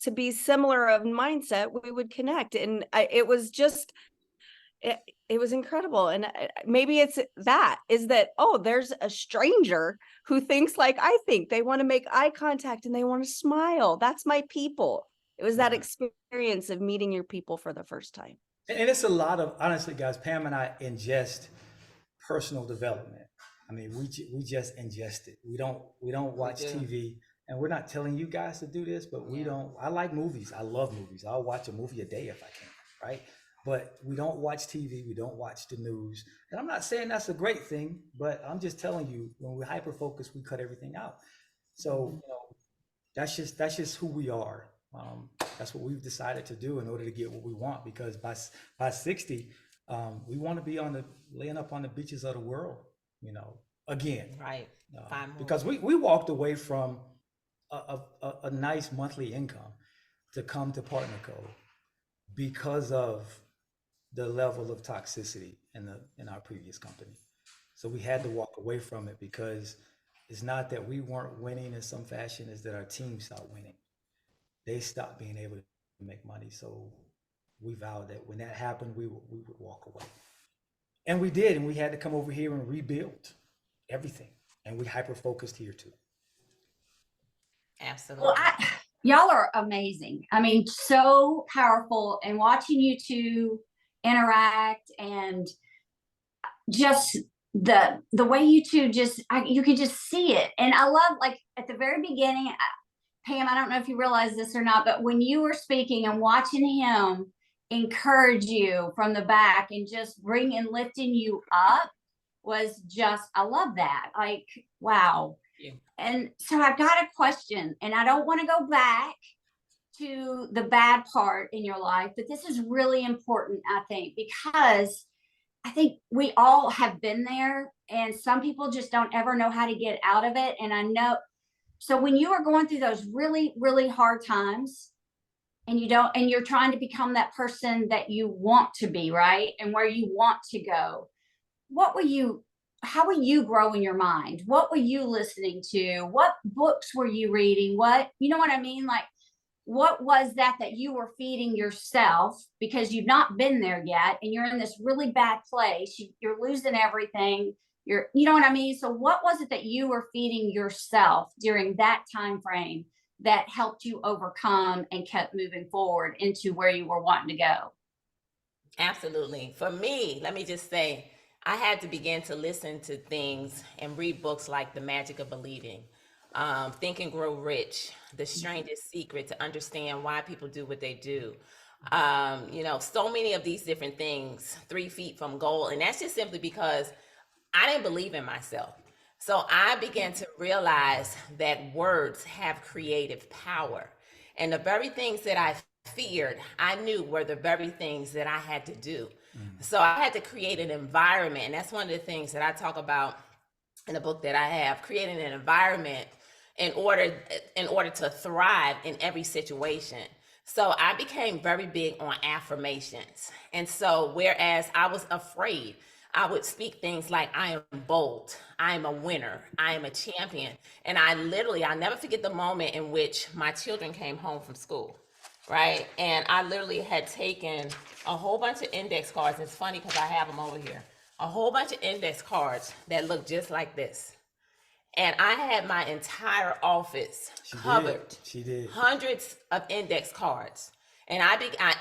to be similar of mindset, we would connect. And it was just, it was incredible. And maybe it's there's a stranger who thinks like I think. They want to make eye contact and they want to smile. That's my people. It was that experience of meeting your people for the first time. And it's a lot of, honestly, guys, Pam and I ingest personal development. I mean, we just ingest it. We don't watch TV, and we're not telling you guys to do this, but I like movies. I love movies. I'll watch a movie a day if I can, right? But we don't watch TV. We don't watch the news. And I'm not saying that's a great thing, but I'm just telling you, when we hyper focus, we cut everything out. So, that's just who we are. That's what we've decided to do in order to get what we want, because by 60, we want to be laying up on the beaches of the world, again. Right. Because we walked away from a nice monthly income to come to Partner Code because of the level of toxicity in our previous company. So we had to walk away from it, because it's not that we weren't winning in some fashion, it's that our team stopped winning. They stopped being able to make money. So we vowed that when that happened, we would walk away. And we did, and we had to come over here and rebuild everything. And we hyper-focused here too. Absolutely. Well, y'all are amazing. I mean, so powerful, and watching you two interact, and just the way you two you can just see it. And I love, like, at the very beginning, Pam, I don't know if you realize this or not, but when you were speaking and watching him encourage you from the back and just lifting you up was just, I love that. Like, wow. Yeah. And so I've got a question, and I don't want to go back to the bad part in your life, but this is really important, I think, because I think we all have been there, and some people just don't ever know how to get out of it. And I know So when you are going through those really, really hard times, and you're trying to become that person that you want to be, right? And where you want to go, how were you growing your mind? What were you listening to? What books were you reading? You know what I mean? Like, what was that you were feeding yourself, because you've not been there yet and you're in this really bad place, you're losing everything, you know what I mean? So what was it that you were feeding yourself during that time frame that helped you overcome and kept moving forward into where you were wanting to go? Absolutely. For me, let me just say, I had to begin to listen to things and read books like The Magic of Believing, Think and Grow Rich, The Strangest Secret, to understand why people do what they do. So many of these different things, 3 Feet from Goal. And that's just simply because I didn't believe in myself. So I began to realize that words have creative power. And the very things that I feared, I knew were the very things that I had to do. So I had to create an environment. And that's one of the things that I talk about in the book that I have, creating an environment in order to thrive in every situation. So I became very big on affirmations. And so whereas I was afraid, I would speak things like, I am bold, I am a winner, I am a champion. And I'll never forget the moment in which my children came home from school, right? And I literally had taken a whole bunch of index cards. It's funny because I have them over here. A whole bunch of index cards that look just like this. And I had my entire office covered. She did. Hundreds of index cards. And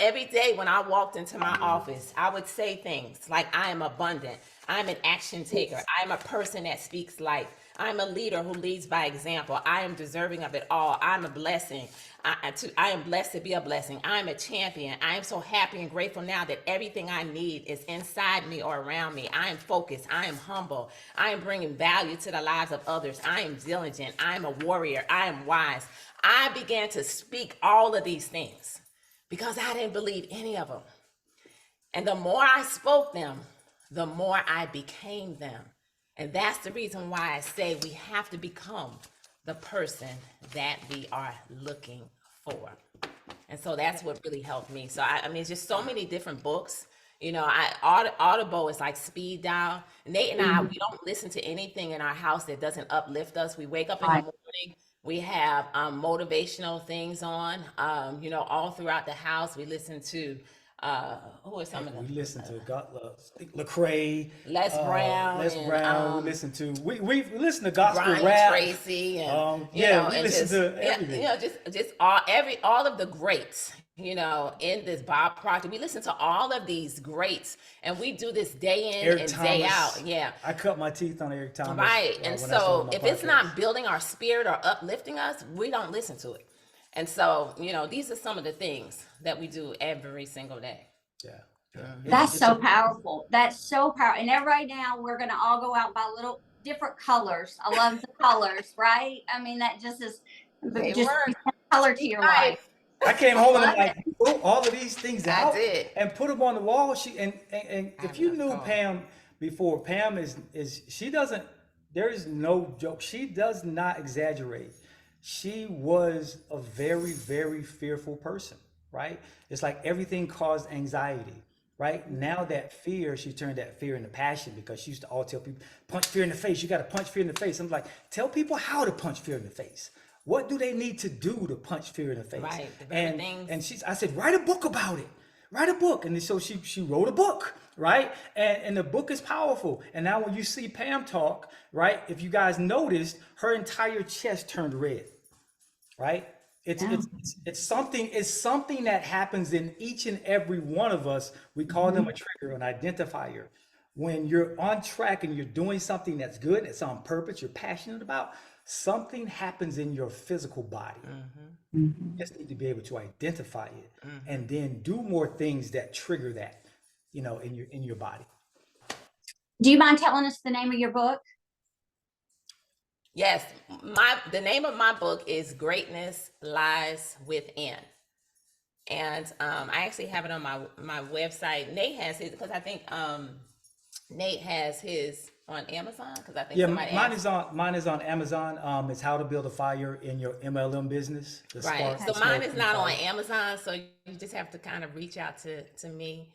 every day when I walked into my office, I would say things like, I am abundant. I'm an action taker. I'm a person that speaks life. I'm a leader who leads by example. I am deserving of it all. I'm a blessing. I am blessed to be a blessing. I'm a champion. I am so happy and grateful now that everything I need is inside me or around me. I am focused. I am humble. I am bringing value to the lives of others. I am diligent. I am a warrior. I am wise. I began to speak all of these things because I didn't believe any of them. And the more I spoke them, the more I became them. And that's the reason why I say we have to become the person that we are looking for. And so that's what really helped me. So I mean, it's just so many different books. Audible is like speed dial. Nate and I, we don't listen to anything in our house that doesn't uplift us. We wake up in the morning, we have motivational things on, all throughout the house. We listen to who are some of them? We listen to McCray, Les Brown. We listen to we listen to gospel Brian rap. Tracy and we listen to everything. just all of the greats. In this Bob Proctor, we listen to all of these greats, and we do this day in Eric and Thomas, day out. Yeah, I cut my teeth on Eric Thomas. Right, and so if it's not building our spirit or uplifting us, we don't listen to it. And so, these are some of the things that we do every single day. Yeah. That's so powerful. That's so powerful. And right now we're going to all go out and buy little different colors. I love the colors, right? I mean, that just is just color to your life. I came home and I'm like, put all of these things out and put them on the wall. And if you knew Pam before, Pam there is no joke. She does not exaggerate. She was a very, very fearful person, right? It's like everything caused anxiety, right? Now that fear, she turned that fear into passion, because she used to all tell people, punch fear in the face. You got to punch fear in the face. I'm like, tell people how to punch fear in the face. What do they need to do to punch fear in the face? Right. I said, write a book about it. Write a book. And so she wrote a book, right? And the book is powerful. And now when you see Pam talk, right, if you guys noticed, her entire chest turned red, right? It's something that happens in each and every one of us. We call them a trigger, an identifier. When you're on track and you're doing something that's good, it's on purpose, you're passionate about, something happens in your physical body. You just need to be able to identify it and then do more things that trigger that, in your body. Do you mind telling us the name of your book? Yes, the name of my book is Greatness Lies Within. And I actually have it on my website. Nate has his, because I think Nate has his on Amazon? Because I think Yeah, somebody mine asked. is on Amazon. It's How to Build a Fire in Your MLM Business. The Right. Spark, So the mine Smoke, is and not on Fire. Amazon, so you just have to kind of reach out to me.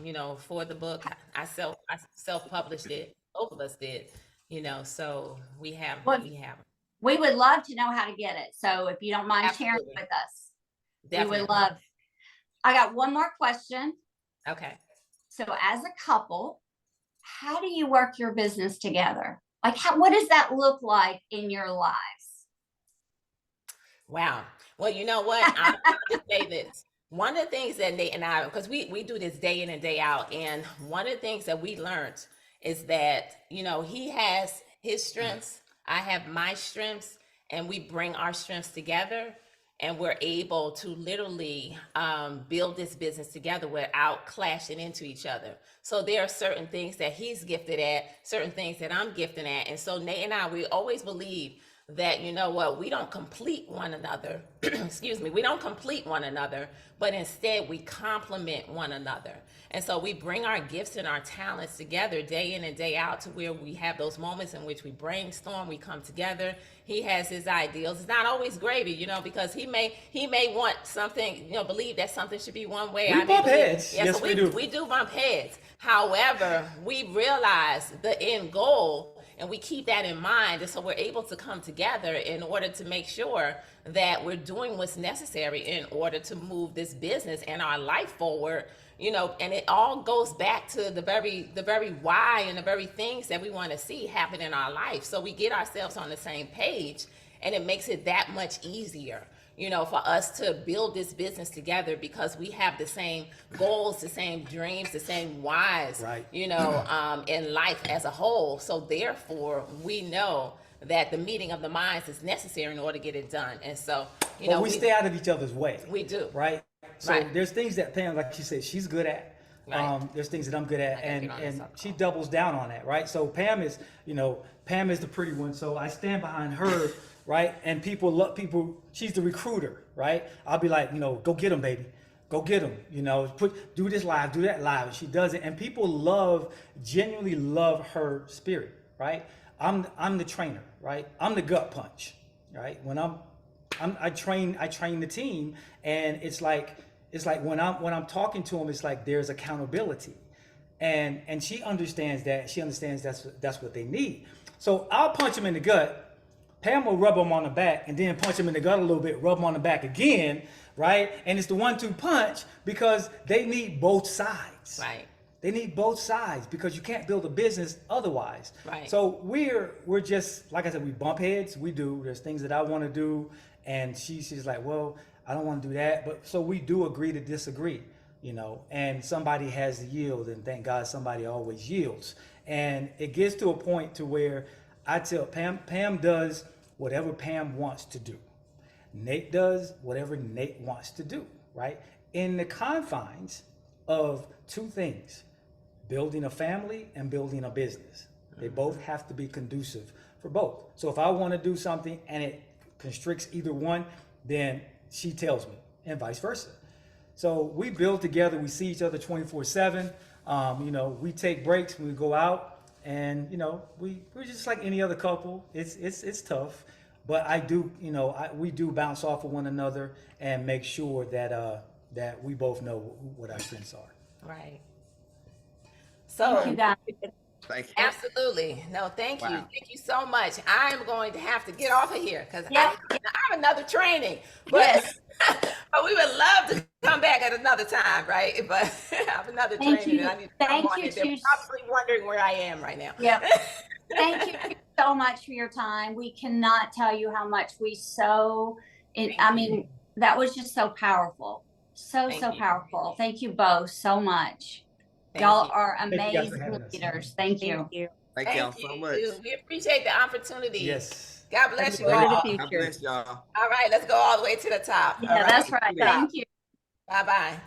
You know, for the book, I self-published it. Both of us did. You know, so Well, we have we would love to know how to get it. So if you don't mind sharing absolutely, with us, we definitely. would love. I got one more question. Okay. So as a couple, how do you work your business together? Like, what does that look like in your lives? Wow. Well, you know what? I'm going to say this. One of the things that Nate and I, because we do this day in and day out, and one of the things that we learned is that, you know, he has his strengths, I have my strengths, and we bring our strengths together, and we're able to literally build this business together without clashing into each other. So there are certain things that he's gifted at, certain things that I'm gifted at. And so Nate and I, we always believe that, you know what, we don't complete one another. Excuse me, we don't complete one another, but instead we complement one another. And so we bring our gifts and our talents together day in and day out to where we have those moments in which we brainstorm, we come together. He has his ideals. It's not always gravy, you know, because he may want something, you know, believe that something should be one way. We bump heads. Yeah, Yes, so we do. We do bump heads. However, we realize the end goal, and we keep that in mind. And so we're able to come together in order to make sure that we're doing what's necessary in order to move this business and our life forward, you know, and it all goes back to the very why and the very things that we want to see happen in our life. So we get ourselves on the same page, and it makes it that much easier, you know, for us to build this business together because we have the same goals, the same dreams, the same whys, Right. you know, in life as a whole. So therefore, we know that the meeting of the minds is necessary in order to get it done. And so, you But know, we stay out of each other's way. we do. Right? So Right. there's things that Pam, like she said, she's good at. Right. There's things that I'm good at, I gotta get on this and other she call. doubles down on that, right? So Pam is, you know, Pam is the pretty one. So I stand behind her, right? And people love people. She's the recruiter, right? I'll be like, you know, go get them, baby. Go get them. You know, do this live, do that live. And she does it, and people genuinely love her spirit, right? I'm the trainer, right? I'm the gut punch, right? When I train the team, and it's like when I'm talking to them, it's like there's accountability, and she understands that. She understands that's what they need. So I'll punch them in the gut. Pam will rub them on the back, and then punch them in the gut a little bit, rub them on the back again, right? And it's the 1-2 punch because they need both sides. Right. They need both sides because you can't build a business otherwise. Right. So we're just, like I said, we bump heads. We do. There's things that I want to do, and she's like, well, I don't want to do that. But so we do agree to disagree, you know. And somebody has to yield, and thank God somebody always yields. And it gets to a point to where I tell Pam does whatever Pam wants to do. Nate does whatever Nate wants to do, right? In the confines of two things: building a family and building a business. They both have to be conducive for both. So if I want to do something and it constricts either one, then she tells me, and vice versa. So we build together. We see each other 24/7. You know, we take breaks when we go out, and you know, we're just like any other couple. It's tough, but I do, you know, we do bounce off of one another and make sure that we both know what our strengths are. Right. So Thank you, guys. Thank you. absolutely. No, thank you. Wow. Thank you so much. I'm going to have to get off of here because Yeah. I have another training. But, Yes. but we would love to come back at another time, right? But I have another Thank training you. and I need to come Thank on you it. They're too. probably wondering where I am right now. Yep. Thank you so much for your time. We cannot tell you how much I mean, that was just so powerful. So Thank you. powerful. Thank you both so much. Thank Y'all you. are you guys for amazing having us. leaders. Thank you. Thank you. Thank y'all so much. We appreciate the opportunity. Yes. God bless you Look all. to the God future. bless y'all. All right, let's go all the way to the top. Yeah, that's right. Thank you. Bye-bye.